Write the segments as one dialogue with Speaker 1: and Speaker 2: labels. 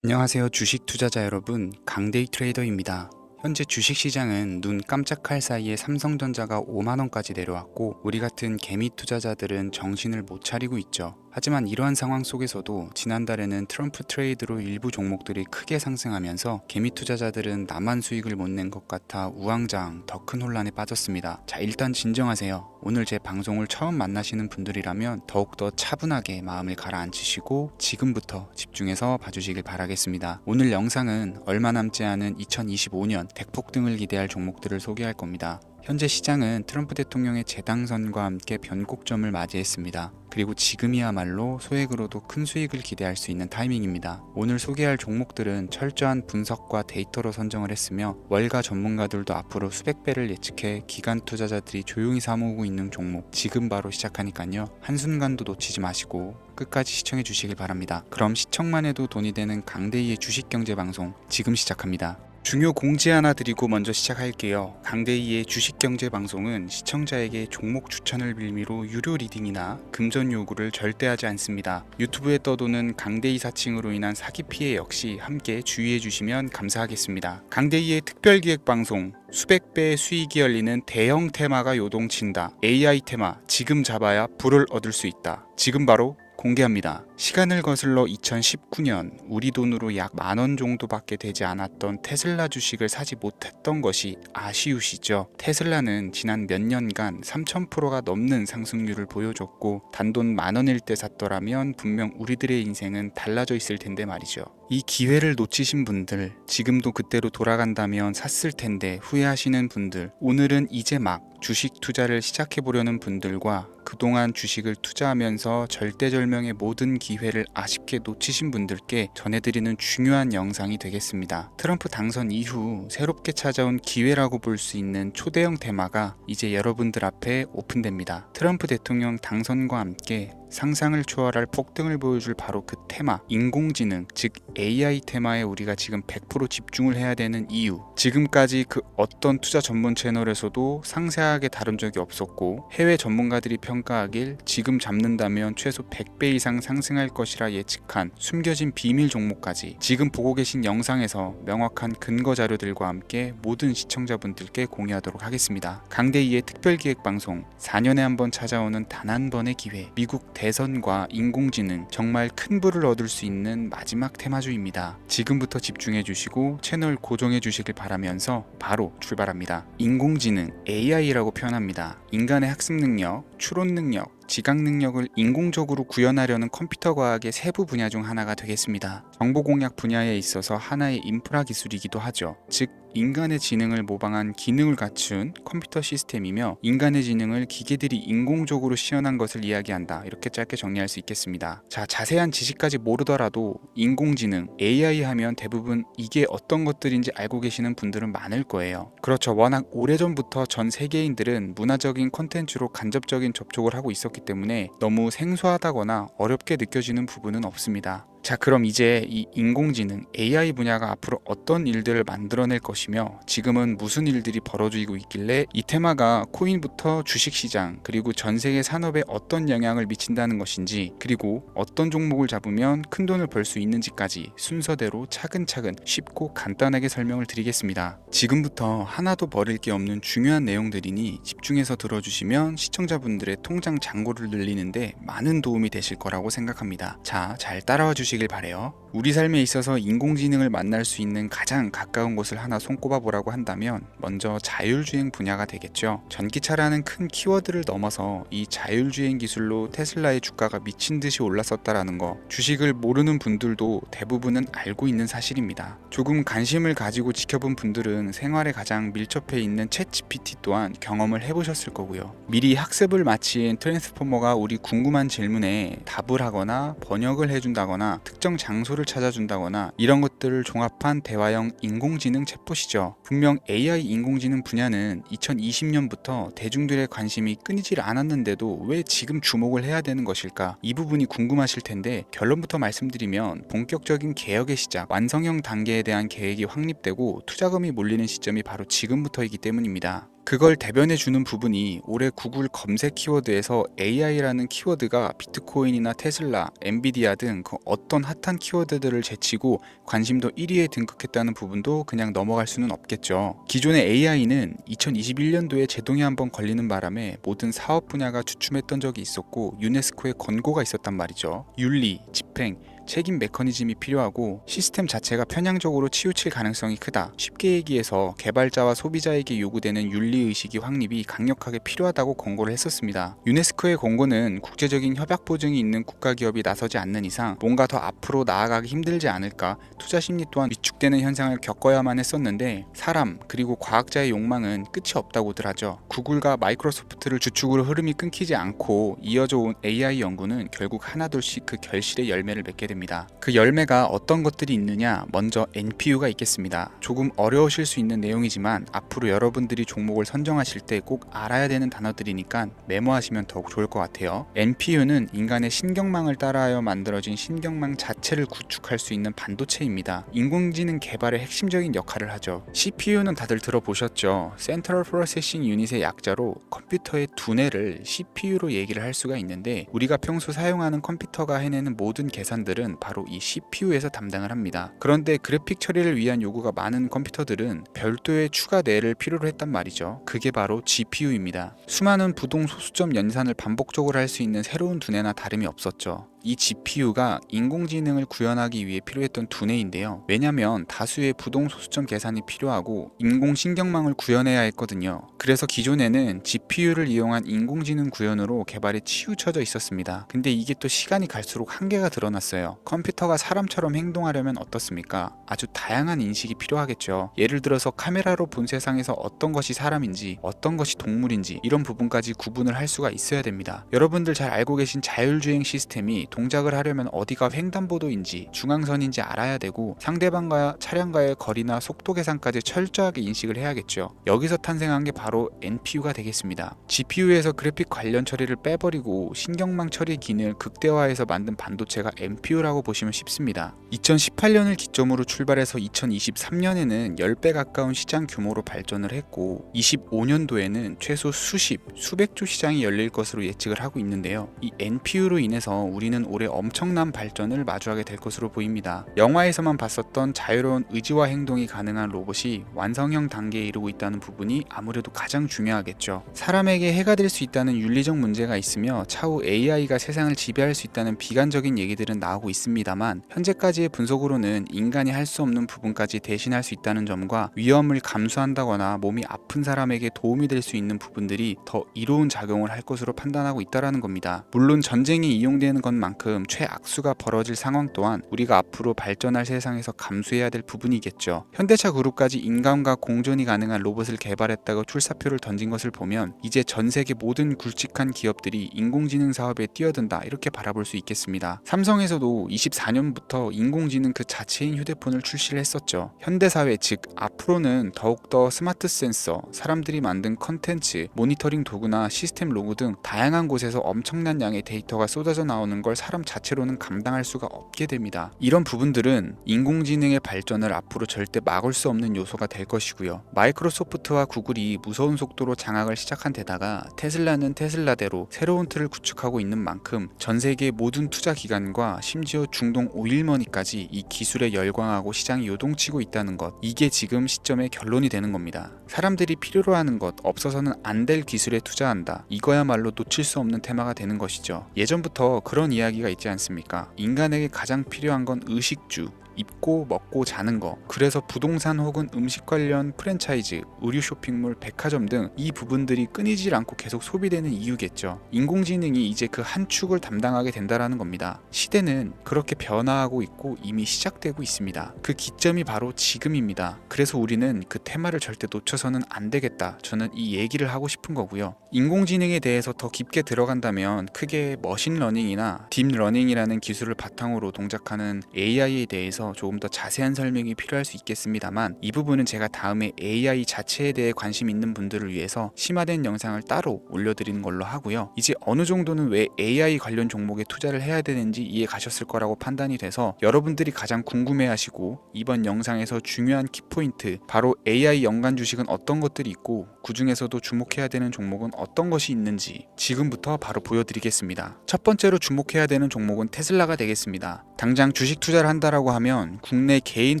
Speaker 1: 안녕하세요, 주식 투자자 여러분. 강데이 트레이더입니다. 현재 주식시장은 눈 깜짝할 사이에 삼성전자가 5만원까지 내려왔고, 우리 같은 개미 투자자들은 정신을 못 차리고 있죠. 하지만 이러한 상황 속에서도 지난달에는 트럼프 트레이드로 일부 종목들이 크게 상승하면서 개미 투자자들은 나만 수익을 못 낸 것 같아 우왕좌왕 더 큰 혼란에 빠졌습니다. 자, 일단 진정하세요. 오늘 제 방송을 처음 만나시는 분들이라면 더욱더 차분하게 마음을 가라앉히시고 지금부터 집중해서 봐주시길 바라겠습니다. 오늘 영상은 얼마 남지 않은 2025년 대폭등을 기대할 종목들을 소개할 겁니다. 현재 시장은 트럼프 대통령의 재당선과 함께 변곡점을 맞이했습니다. 그리고 지금이야말로 소액으로도 큰 수익을 기대할 수 있는 타이밍입니다. 오늘 소개할 종목들은 철저한 분석과 데이터로 선정을 했으며 월가 전문가들도 앞으로 수백 배를 예측해 기관 투자자들이 조용히 사모으고 있는 종목, 지금 바로 시작하니까요. 한순간도 놓치지 마시고 끝까지 시청해 주시길 바랍니다. 그럼 시청만 해도 돈이 되는 강대희의 주식경제방송 지금 시작합니다. 중요 공지 하나 드리고 먼저 시작할게요. 강대희의 주식경제방송은 시청자에게 종목 추천을 빌미로 유료 리딩이나 금전 요구를 절대 하지 않습니다. 유튜브에 떠도는 강대희 사칭으로 인한 사기 피해 역시 함께 주의해 주시면 감사하겠습니다. 강대희의 특별기획방송, 수백 배의 수익이 열리는 대형 테마가 요동친다. AI 테마 지금 잡아야 불을 얻을 수 있다. 지금 바로 공개합니다. 시간을 거슬러 2019년 우리 돈으로 약 10,000원 정도밖에 되지 않았던 테슬라 주식을 사지 못했던 것이 아쉬우시죠? 테슬라는 지난 몇 년간 3000%가 넘는 상승률을 보여줬고 단돈 10,000원일 때 샀더라면 분명 우리들의 인생은 달라져 있을 텐데 말이죠. 이 기회를 놓치신 분들, 지금도 그때로 돌아간다면 샀을 텐데 후회하시는 분들, 오늘은 이제 막 주식 투자를 시작해보려는 분들과 그동안 주식을 투자하면서 절대절명의 모든 기회를 아쉽게 놓치신 분들께 전해드리는 중요한 영상이 되겠습니다. 트럼프 당선 이후 새롭게 찾아온 기회라고 볼 수 있는 초대형 테마가 이제 여러분들 앞에 오픈됩니다. 트럼프 대통령 당선과 함께 상상을 초월할 폭등을 보여줄 바로 그 테마, 인공지능, 즉 AI 테마에 우리가 지금 100% 집중을 해야 되는 이유, 지금까지 그 어떤 투자 전문 채널에서도 상세하게 다룬 적이 없었고 해외 전문가들이 평가하길 지금 잡는다면 최소 100배 이상 상승할 것이라 예측한 숨겨진 비밀 종목까지 지금 보고 계신 영상에서 명확한 근거 자료들과 함께 모든 시청자분들께 공유하도록 하겠습니다. 강대희의 특별기획방송, 4년에 한 번 찾아오는 단 한 번의 기회, 미국 대선과 인공지능, 정말 큰 부를 얻을 수 있는 마지막 테마주입니다. 지금부터 집중해 주시고 채널 고정해 주시길 바라면서 바로 출발합니다. 인공지능, AI라고 표현합니다. 인간의 학습 능력, 추론 능력, 지각 능력을 인공적으로 구현하려는 컴퓨터 과학의 세부 분야 중 하나가 되겠습니다. 정보 공략 분야에 있어서 하나의 인프라 기술이기도 하죠. 즉 인간의 지능을 모방한 기능을 갖춘 컴퓨터 시스템이며 인간의 지능을 기계들이 인공적으로 시연한 것을 이야기한다. 이렇게 짧게 정리할 수 있겠습니다. 자, 자세한 지식까지 모르더라도 인공지능, AI 하면 대부분 이게 어떤 것들인지 알고 계시는 분들은 많을 거예요. 그렇죠. 워낙 오래전부터 전 세계인들은 문화적인 콘텐츠로 간접적인 접촉을 하고 있었기 때문에 너무 생소하다거나 어렵게 느껴지는 부분은 없습니다. 자, 그럼 이제 이 인공지능, AI 분야가 앞으로 어떤 일들을 만들어낼 것이며 지금은 무슨 일들이 벌어지고 있길래 이 테마가 코인부터 주식시장 그리고 전 세계 산업에 어떤 영향을 미친다는 것인지, 그리고 어떤 종목을 잡으면 큰 돈을 벌 수 있는지까지 순서대로 차근차근 쉽고 간단하게 설명을 드리겠습니다. 지금부터 하나도 버릴 게 없는 중요한 내용들이니 집중해서 들어주시면 시청자분들의 통장 잔고를 늘리는데 많은 도움이 되실 거라고 생각합니다. 자, 잘 따라와 주시길 바래요. 우리 삶에 있어서 인공지능을 만날 수 있는 가장 가까운 곳을 하나 손꼽아 보라고 한다면 먼저 자율주행 분야가 되겠죠. 전기차라는 큰 키워드를 넘어서 이 자율주행 기술로 테슬라의 주가가 미친 듯이 올랐었다라는 거, 주식을 모르는 분들도 대부분은 알고 있는 사실입니다. 조금 관심을 가지고 지켜본 분들은 생활에 가장 밀접해 있는 챗GPT 또한 경험을 해보셨을 거고요. 미리 학습을 마친 트랜스포머가 우리 궁금한 질문에 답을 하거나 번역을 해준다거나 특정 장소를 찾아준다거나 이런 것들을 종합한 대화형 인공지능 챗봇이죠. 분명 AI 인공지능 분야는 2020년부터 대중들의 관심이 끊이질 않았는데도 왜 지금 주목을 해야 되는 것일까? 이 부분이 궁금하실 텐데 결론부터 말씀드리면 본격적인 개혁의 시작, 완성형 단계에 대한 계획이 확립되고 투자금이 몰리는 시점이 바로 지금부터이기 때문입니다. 그걸 대변해 주는 부분이 올해 구글 검색 키워드에서 AI라는 키워드가 비트코인이나 테슬라, 엔비디아 등 그 어떤 핫한 키워드들을 제치고 관심도 1위에 등극했다는 부분도 그냥 넘어갈 수는 없겠죠. 기존의 AI는 2021년도에 제동이 한번 걸리는 바람에 모든 사업 분야가 주춤했던 적이 있었고 유네스코의 권고가 있었단 말이죠. 윤리, 집행, 책임 메커니즘이 필요하고 시스템 자체가 편향적으로 치우칠 가능성이 크다. 쉽게 얘기해서 개발자와 소비자에게 요구되는 윤리의식이 확립이 강력하게 필요하다고 권고를 했었습니다. 유네스코의 권고는 국제적인 협약 보증이 있는 국가기업이 나서지 않는 이상 뭔가 더 앞으로 나아가기 힘들지 않을까, 투자 심리 또한 위축되는 현상을 겪어야만 했었는데 사람 그리고 과학자의 욕망은 끝이 없다고들 하죠. 구글과 마이크로소프트를 주축으로 흐름이 끊기지 않고 이어져 온 AI 연구는 결국 하나둘씩 그 결실의 열매를 맺게 됩니다. 그 열매가 어떤 것들이 있느냐, 먼저 NPU가 있겠습니다. 조금 어려우실 수 있는 내용이지만 앞으로 여러분들이 종목을 선정하실 때 꼭 알아야 되는 단어들이니까 메모하시면 더욱 좋을 것 같아요. NPU는 인간의 신경망을 따라하여 만들어진 신경망 자체를 구축할 수 있는 반도체입니다. 인공지능 개발의 핵심적인 역할을 하죠. CPU는 다들 들어보셨죠? Central Processing Unit의 약자로 컴퓨터의 두뇌를 CPU로 얘기를 할 수가 있는데 우리가 평소 사용하는 컴퓨터가 해내는 모든 계산들은 바로 이 CPU에서 담당을 합니다. 그런데 그래픽 처리를 위한 요구가 많은 컴퓨터들은 별도의 추가 뇌를 필요로 했단 말이죠. 그게 바로 GPU입니다. 수많은 부동 소수점 연산을 반복적으로 할 수 있는 새로운 두뇌나 다름이 없었죠. 이 GPU가 인공지능을 구현하기 위해 필요했던 두뇌인데요. 왜냐면 다수의 부동 소수점 계산이 필요하고 인공신경망을 구현해야 했거든요. 그래서 기존에는 GPU를 이용한 인공지능 구현으로 개발에 치우쳐져 있었습니다. 근데 이게 또 시간이 갈수록 한계가 드러났어요. 컴퓨터가 사람처럼 행동하려면 어떻습니까? 아주 다양한 인식이 필요하겠죠. 예를 들어서 카메라로 본 세상에서 어떤 것이 사람인지 어떤 것이 동물인지 이런 부분까지 구분을 할 수가 있어야 됩니다. 여러분들 잘 알고 계신 자율주행 시스템이 동작을 하려면 어디가 횡단보도인지 중앙선인지 알아야 되고 상대방과 차량과의 거리나 속도 계산까지 철저하게 인식을 해야겠죠. 여기서 탄생한 게 바로 NPU가 되겠습니다. GPU에서 그래픽 관련 처리를 빼버리고 신경망 처리 기능을 극대화해서 만든 반도체가 NPU라고 보시면 쉽습니다. 2018년을 기점으로 출발해서 2023년에는 10배 가까운 시장 규모로 발전을 했고 25년도에는 최소 수백조 시장이 열릴 것으로 예측을 하고 있는데요. 이 NPU로 인해서 우리는 올해 엄청난 발전을 마주하게 될 것으로 보입니다. 영화에서만 봤었던 자유로운 의지와 행동이 가능한 로봇이 완성형 단계에 이르고 있다는 부분이 아무래도 가장 중요하겠죠. 사람에게 해가 될 수 있다는 윤리적 문제가 있으며 차후 AI가 세상을 지배할 수 있다는 비관적인 얘기들은 나오고 있습니다만 현재까지의 분석으로는 인간이 할 수 없는 부분까지 대신할 수 있다는 점과 위험을 감수한다거나 몸이 아픈 사람에게 도움이 될 수 있는 부분들이 더 이로운 작용을 할 것으로 판단하고 있다는 겁니다. 물론 전쟁이 이용되는 것만큼 최악수가 벌어질 상황 또한 우리가 앞으로 발전할 세상에서 감수해야 될 부분이겠죠. 현대차 그룹까지 인간과 공존이 가능한 로봇을 개발했다고 출사표를 던진 것을 보면 이제 전 세계 모든 굵직한 기업들이 인공지능 사업에 뛰어든다 이렇게 바라볼 수 있겠습니다. 삼성에서도 24년부터 인공지능 그 자체인 휴대폰을 출시를 했었죠. 현대사회 즉 앞으로는 더욱더 스마트 센서, 사람들이 만든 컨텐츠, 모니터링 도구나 시스템 로그 등 다양한 곳에서 엄청난 양의 데이터가 쏟아져 나오는 걸 사람 자체로는 감당할 수가 없게 됩니다. 이런 부분들은 인공지능의 발전을 앞으로 절대 막을 수 없는 요소가 될 것이고요. 마이크로소프트와 구글이 무서운 속도로 장악을 시작한 데다가 테슬라는 테슬라대로 새로운 틀을 구축하고 있는 만큼 전 세계 모든 투자 기관과 심지어 중동 오일머니까지 이 기술에 열광하고 시장이 요동치고 있다는 것, 이게 지금 시점의 결론이 되는 겁니다. 사람들이 필요로 하는 것, 없어서는 안 될 기술에 투자한다. 이거야말로 놓칠 수 없는 테마가 되는 것이죠. 예전부터 그런 이야기가 있지 않습니까? 인간에게 가장 필요한 건 의식주, 입고 먹고 자는 거. 그래서 부동산 혹은 음식 관련 프랜차이즈, 의류 쇼핑몰, 백화점 등 이 부분들이 끊이질 않고 계속 소비되는 이유겠죠. 인공지능이 이제 그 한 축을 담당하게 된다라는 겁니다. 시대는 그렇게 변화하고 있고 이미 시작되고 있습니다. 그 기점이 바로 지금입니다. 그래서 우리는 그 테마를 절대 놓쳐서는 안 되겠다. 저는 이 얘기를 하고 싶은 거고요. 인공지능에 대해서 더 깊게 들어간다면 크게 머신러닝이나 딥러닝이라는 기술을 바탕으로 동작하는 AI에 대해서 대해서 조금 더 자세한 설명이 필요할 수 있겠습니다만, 이 부분은 제가 다음에 AI 자체에 대해 관심 있는 분들을 위해서 심화된 영상을 따로 올려드리는 걸로 하고요. 이제 어느 정도는 왜 AI 관련 종목에 투자를 해야 되는지 이해 가셨을 거라고 판단이 돼서, 여러분들이 가장 궁금해하시고 이번 영상에서 중요한 키포인트, 바로 AI 연관 주식은 어떤 것들이 있고 그 중에서도 주목해야 되는 종목은 어떤 것이 있는지 지금부터 바로 보여드리겠습니다. 첫 번째로 주목해야 되는 종목은 테슬라가 되겠습니다. 당장 주식 투자를 한다라고 하면 국내 개인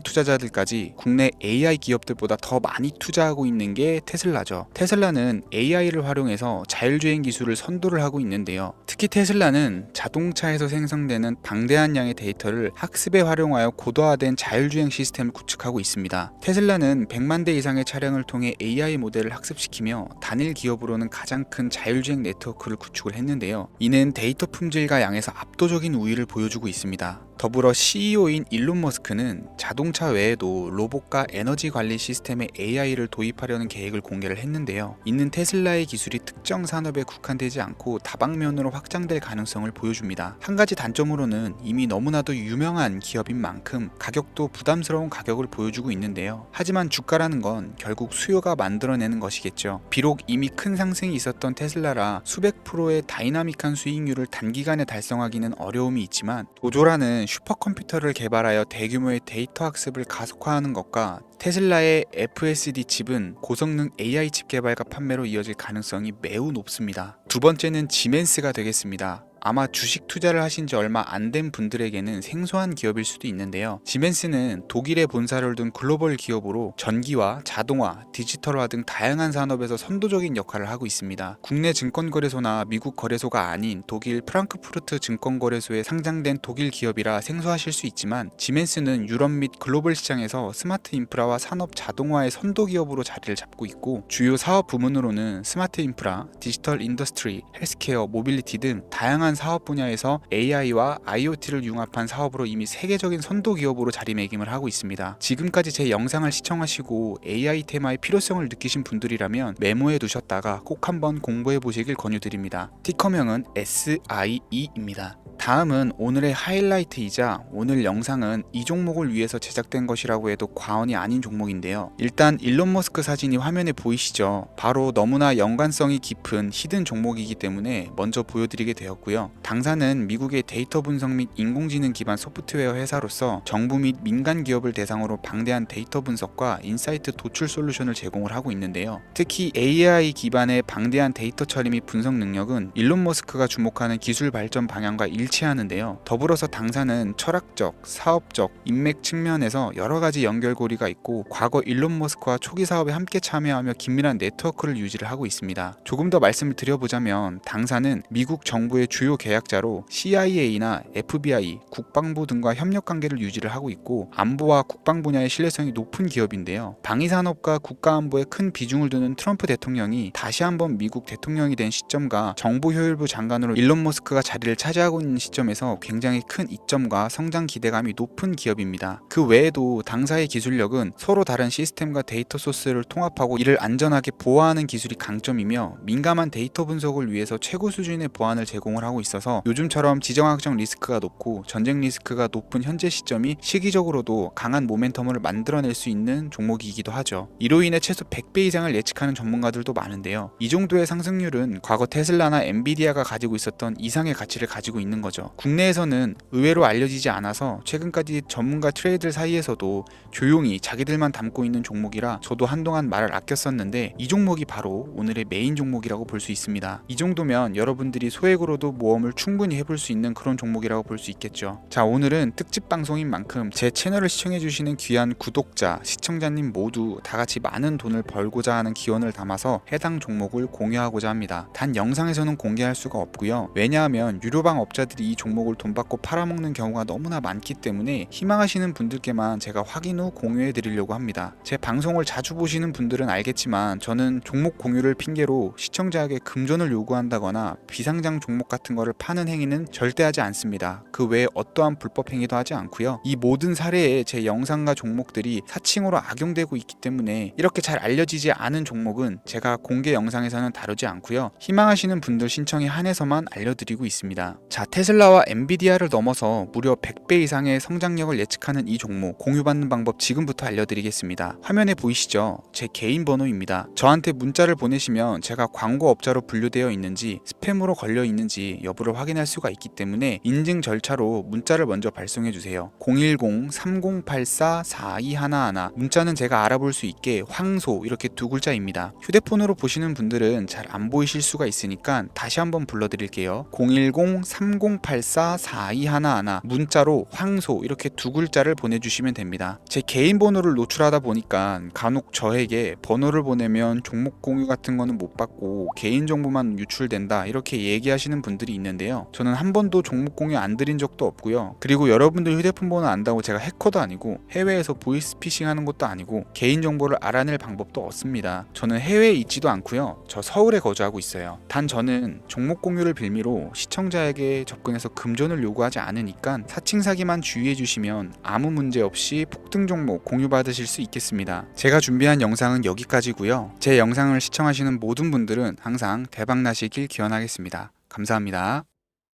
Speaker 1: 투자자들까지 국내 AI 기업들보다 더 많이 투자하고 있는 게 테슬라죠. 테슬라는 AI를 활용해서 자율주행 기술을 선도를 하고 있는데요. 특히 테슬라는 자동차에서 생성되는 방대한 양의 데이터를 학습에 활용하여 고도화된 자율주행 시스템을 구축하고 있습니다. 테슬라는 100만 대 이상의 차량을 통해 AI 모델을 학습시키며 단일 기업으로는 가장 큰 자율주행 네트워크를 구축을 했는데요. 이는 데이터 품질과 양에서 압도적인 우위를 보여주고 있습니다. 더불어 CEO인 일론 머스크는 자동차 외에도 로봇과 에너지 관리 시스템에 AI를 도입하려는 계획을 공개를 했는데요. 이는 테슬라의 기술이 특정 산업에 국한되지 않고 다방면으로 확장될 가능성을 보여줍니다. 한 가지 단점으로는 이미 너무나도 유명한 기업인 만큼 가격도 부담스러운 가격을 보여주고 있는데요. 하지만 주가라는 건 결국 수요가 만들어내는 것이겠죠. 비록 이미 큰 상승이 있었던 테슬라라 수백 프로의 다이나믹한 수익률을 단기간에 달성하기는 어려움이 있지만, 도조라는 슈퍼컴퓨터를 개발하여 대규모의 데이터 학습을 가속화하는 것과 테슬라의 FSD 칩은 고성능 AI 칩 개발과 판매로 이어질 가능성이 매우 높습니다. 두 번째는 지멘스가 되겠습니다. 아마 주식 투자를 하신 지 얼마 안 된 분들에게는 생소한 기업일 수도 있는데요. 지멘스는 독일에 본사를 둔 글로벌 기업으로 전기와 자동화, 디지털화 등 다양한 산업에서 선도적인 역할을 하고 있습니다. 국내 증권거래소나 미국 거래소가 아닌 독일 프랑크푸르트 증권거래소에 상장된 독일 기업이라 생소하실 수 있지만, 지멘스는 유럽 및 글로벌 시장에서 스마트 인프라와 산업 자동화의 선도 기업으로 자리를 잡고 있고, 주요 사업 부문으로는 스마트 인프라, 디지털 인더스트리, 헬스케어, 모빌리티 등 다양한 사업 분야에서 AI와 IoT를 융합한 사업으로 이미 세계적인 선도 기업으로 자리매김을 하고 있습니다. 지금까지 제 영상을 시청하시고 AI 테마의 필요성을 느끼신 분들이라면 메모해 두셨다가 꼭 한번 공부해 보시길 권유드립니다. 티커명은 SIE입니다. 다음은 오늘의 하이라이트이자 오늘 영상은 이 종목을 위해서 제작된 것이라고 해도 과언이 아닌 종목인데요. 일단 일론 머스크 사진이 화면에 보이시죠? 바로 너무나 연관성이 깊은 히든 종목이기 때문에 먼저 보여드리게 되었고요. 당사는 미국의 데이터 분석 및 인공지능 기반 소프트웨어 회사로서 정부 및 민간 기업을 대상으로 방대한 데이터 분석과 인사이트 도출 솔루션을 제공을 하고 있는데요. 특히 AI 기반의 방대한 데이터 처리 및 분석 능력은 일론 머스크가 주목하는 기술 발전 방향과 일치하는데요. 더불어서 당사는 철학적, 사업적, 인맥 측면에서 여러 가지 연결고리가 있고, 과거 일론 머스크와 초기 사업에 함께 참여하며 긴밀한 네트워크를 유지를 하고 있습니다. 조금 더 말씀을 드려보자면, 당사는 미국 정부의 주요 계약자로 CIA나 FBI, 국방부 등과 협력 관계를 유지를 하고 있고, 안보와 국방 분야의 신뢰성이 높은 기업인데요. 방위산업과 국가안보에 큰 비중을 두는 트럼프 대통령이 다시 한번 미국 대통령이 된 시점과 정보효율부 장관으로 일론 머스크가 자리를 차지하고 있는 시점에서 굉장히 큰 이점과 성장 기대감이 높은 기업입니다. 그 외에도 당사의 기술력은 서로 다른 시스템과 데이터 소스를 통합하고 이를 안전하게 보호하는 기술이 강점이며, 민감한 데이터 분석을 위해서 최고 수준의 보안을 제공을 하고 있어서 요즘처럼 지정학적 리스크가 높고 전쟁 리스크가 높은 현재 시점이 시기적으로도 강한 모멘텀을 만들어낼 수 있는 종목이기도 하죠. 이로 인해 최소 100배 이상을 예측하는 전문가들도 많은데요. 이 정도의 상승률은 과거 테슬라나 엔비디아가 가지고 있었던 이상의 가치를 가지고 있는 거죠. 국내에서는 의외로 알려지지 않아서 최근까지 전문가 트레이더 사이에서도 조용히 자기들만 담고 있는 종목이라 저도 한동안 말을 아꼈었는데, 이 종목이 바로 오늘의 메인 종목이라고 볼 수 있습니다. 이 정도면 여러분들이 소액으로도 모험을 충분히 해볼 수 있는 그런 종목이라고 볼 수 있겠죠. 자, 오늘은 특집 방송인 만큼 제 채널을 시청해주시는 귀한 구독자, 시청자님 모두 다같이 많은 돈을 벌고자 하는 기원을 담아서 해당 종목을 공유하고자 합니다. 단 영상에서는 공개할 수가 없고요. 왜냐하면 유료방 업자들이 이 종목을 돈 받고 팔아먹는 경우가 너무나 많기 때문에 희망하시는 분들께만 제가 확인 후 공유해 드리려고 합니다. 제 방송을 자주 보시는 분들은 알겠지만, 저는 종목 공유를 핑계로 시청자에게 금전을 요구한다거나 비상장 종목 같은 거를 파는 행위는 절대 하지 않습니다. 그 외에 어떠한 불법 행위도 하지 않고요. 이 모든 사례에 제 영상과 종목들이 사칭으로 악용되고 있기 때문에 이렇게 잘 알려지지 않은 종목은 제가 공개 영상에서는 다루지 않고요. 희망하시는 분들 신청에 한해서만 알려드리고 있습니다. 자, 테슬라와 엔비디아를 넘어서 무려 100배 이상의 성장력을 예측하는 이 종목 공유받는 방법 지금부터 알려드리겠습니다. 화면에 보이시죠? 제 개인 번호입니다. 저한테 문자를 보내시면 제가 광고업자로 분류되어 있는지 스팸으로 걸려 있는지 여부를 확인할 수가 있기 때문에 인증 절차로 문자를 먼저 발송해 주세요. 010-3084-4211 문자는 제가 알아볼 수 있게 황소 이렇게 두 글자입니다. 휴대폰으로 보시는 분들은 잘 안 보이실 수가 있으니까 다시 한번 불러드릴게요. 010-3084-4211 문자로 황소 이렇게 두 글자를 보내주시면 됩니다. 제 개인 번호를 노출하다 보니까 간혹 저에게 번호를 보내면 종목 공유 같은 거는 못 받고 개인 정보만 유출된다 이렇게 얘기하시는 분들이 있는데요. 저는 한 번도 종목 공유 안 드린 적도 없고요. 그리고 여러분들 휴대폰 번호 안다고 제가 해커도 아니고 해외에서 보이스피싱 하는 것도 아니고 개인 정보를 알아낼 방법도 없습니다. 저는 해외에 있지도 않고요. 저 서울에 거주하고 있어요. 단 저는 종목 공유를 빌미로 시청자에게 접근해서 금전을 요구하지 않으니까 사칭 사기만 주의해 주시면 아무 문제 없이 폭등 종목 공유받으실 수 있겠습니다. 제가 준비한 영상은 여기까지고요. 제 영상을 시청하시는 모든 분들은 항상 대박 나시길 기원하겠습니다. 감사합니다.